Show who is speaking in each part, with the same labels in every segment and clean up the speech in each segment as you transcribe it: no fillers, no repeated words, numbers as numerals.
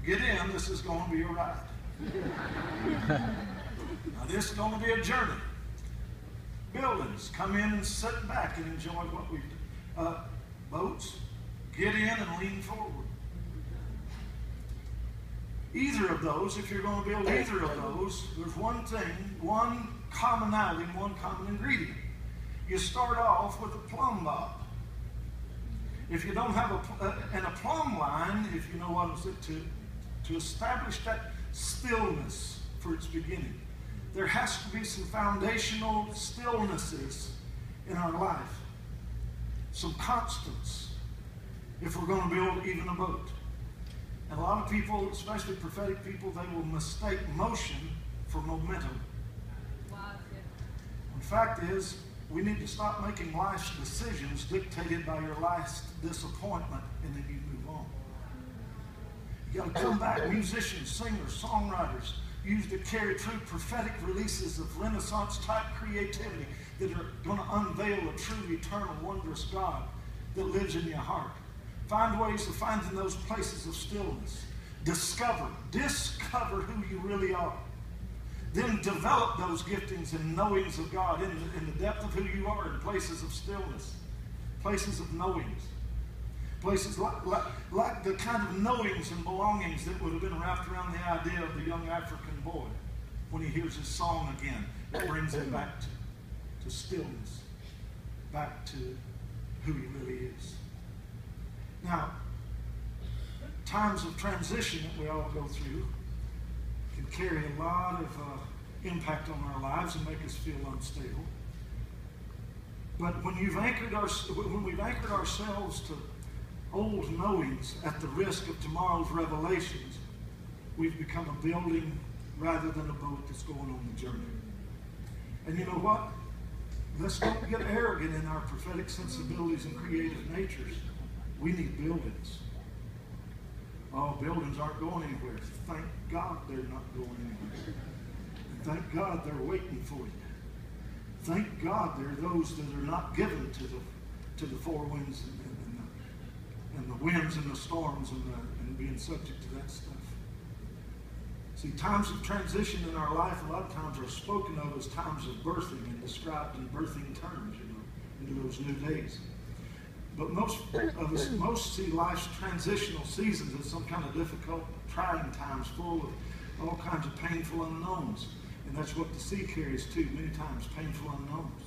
Speaker 1: Get in, this is going to be a ride. Now, this is going to be a journey. Buildings, come in and sit back and enjoy what we've done. Boats, get in and lean forward. Either of those, if you're going to build either of those, there's one thing, one commonality, one common ingredient. You start off with a plumb bob. If you don't have a plumb line, if you know what I'm saying, to establish that stillness for its beginning, there has to be some foundational stillnesses in our life, some constants, if we're going to build even a boat. And a lot of people, especially prophetic people, they will mistake motion for momentum. The fact is, we need to stop making life's decisions dictated by your last disappointment, and then you move on. You got to come back. Musicians, singers, songwriters used to carry true prophetic releases of Renaissance-type creativity that are going to unveil a true, eternal, wondrous God that lives in your heart. Find ways of finding those places of stillness. Discover who you really are. Then develop those giftings and knowings of God in the depth of who you are in places of stillness, places of knowings, places like the kind of knowings and belongings that would have been wrapped around the idea of the young African boy when he hears his song again. It brings him back to stillness, back to who he really is. Now, times of transition that we all go through can carry a lot of impact on our lives and make us feel unstable. But when we've anchored ourselves to old knowings at the risk of tomorrow's revelations, we've become a building rather than a boat that's going on the journey. And you know what? Let's don't get arrogant in our prophetic sensibilities and creative natures. We need buildings. Oh, buildings aren't going anywhere. Thank God they're not going anywhere. And thank God they're waiting for you. Thank God there are those that are not given to the four winds and the winds and the storms and being subject to that stuff. See, times of transition in our life a lot of times are spoken of as times of birthing and described in birthing terms, into those new days. But most of us see life's transitional seasons as some kind of difficult, trying times full of all kinds of painful unknowns. And that's what the sea carries too, many times, painful unknowns.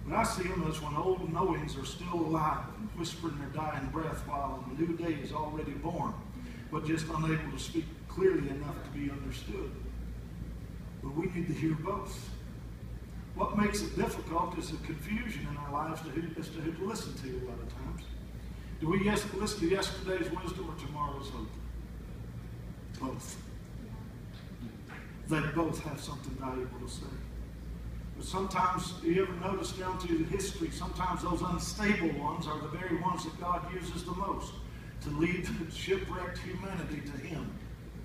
Speaker 1: But I see them as when old knowings are still alive and whispering their dying breath while a new day is already born, but just unable to speak clearly enough to be understood. But we need to hear both. What makes it difficult is the confusion in our lives as to who to listen to a lot of times. Do we listen to yesterday's wisdom or tomorrow's hope? Both. They both have something valuable to say. But sometimes, you ever notice down through the history, sometimes those unstable ones are the very ones that God uses the most to lead the shipwrecked humanity to Him,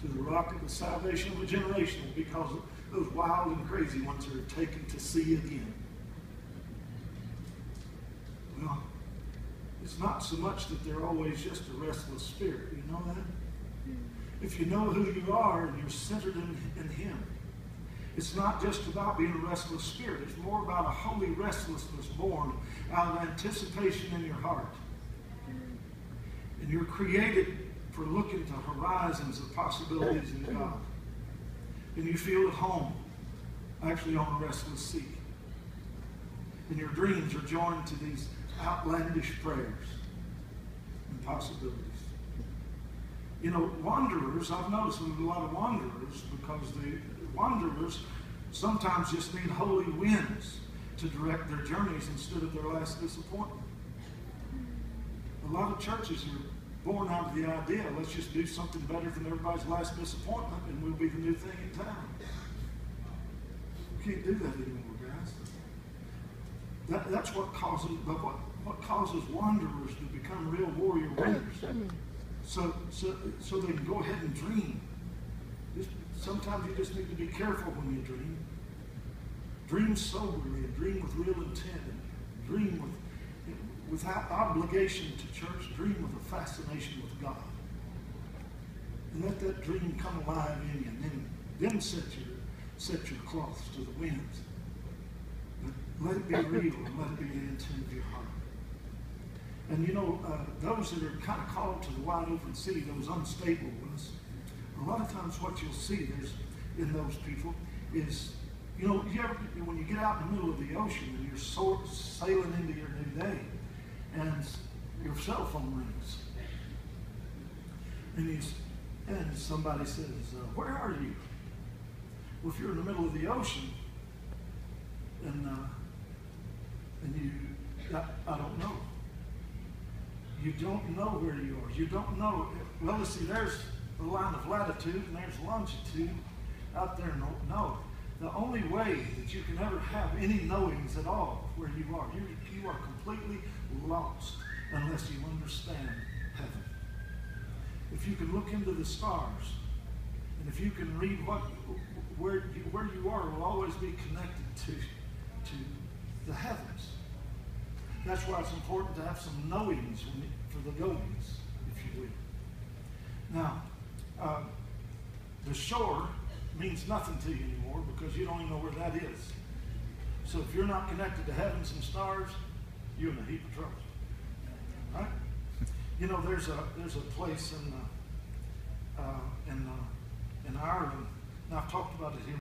Speaker 1: to the rock of the salvation of a generation, because those wild and crazy ones are taken to sea again. Well, it's not so much that they're always just a restless spirit. You know that? If you know who you are and you're centered in Him, it's not just about being a restless spirit. It's more about a holy restlessness born out of anticipation in your heart. And you're created for looking to horizons of possibilities in God. And you feel at home, actually on a restless sea. And your dreams are joined to these outlandish prayers and possibilities. You know, wanderers, I've noticed there's a lot of wanderers because the wanderers sometimes just need holy winds to direct their journeys instead of their last disappointment. A lot of churches are born out of the idea, let's just do something better than everybody's last disappointment and we'll be the new thing in town. We can't do that anymore, guys. That's what causes, but what causes wanderers to become real warrior winners. So they can go ahead and dream. Sometimes you just need to be careful when you dream. Dream soberly and dream with real intent. And dream without obligation to church. Dream with a fascination with God. And and let that dream come alive in you, and then set your cloths to the winds. But let it be real, and let it be the intent of your heart. And you know, those that are kind of called to the wide open sea, those unstable ones, a lot of times what you'll see in those people is, you know, when you get out in the middle of the ocean and you're sailing into your new day, and your cell phone rings, and somebody says, "Where are you?" Well, if you're in the middle of the ocean, and I don't know. You don't know where you are. You don't know. Well, you see, there's the line of latitude and there's longitude out there. No. The only way that you can ever have any knowings at all where you are completely lost unless you understand heaven. If you can look into the stars, and if you can read where you are will always be connected to the heavens. That's why it's important to have some knowings for the goings, if you will. Now, the shore means nothing to you anymore because you don't even know where that is. So if you're not connected to heavens and stars, you're in a heap of trouble. Right? You know, there's a place in Ireland, and I've talked about it here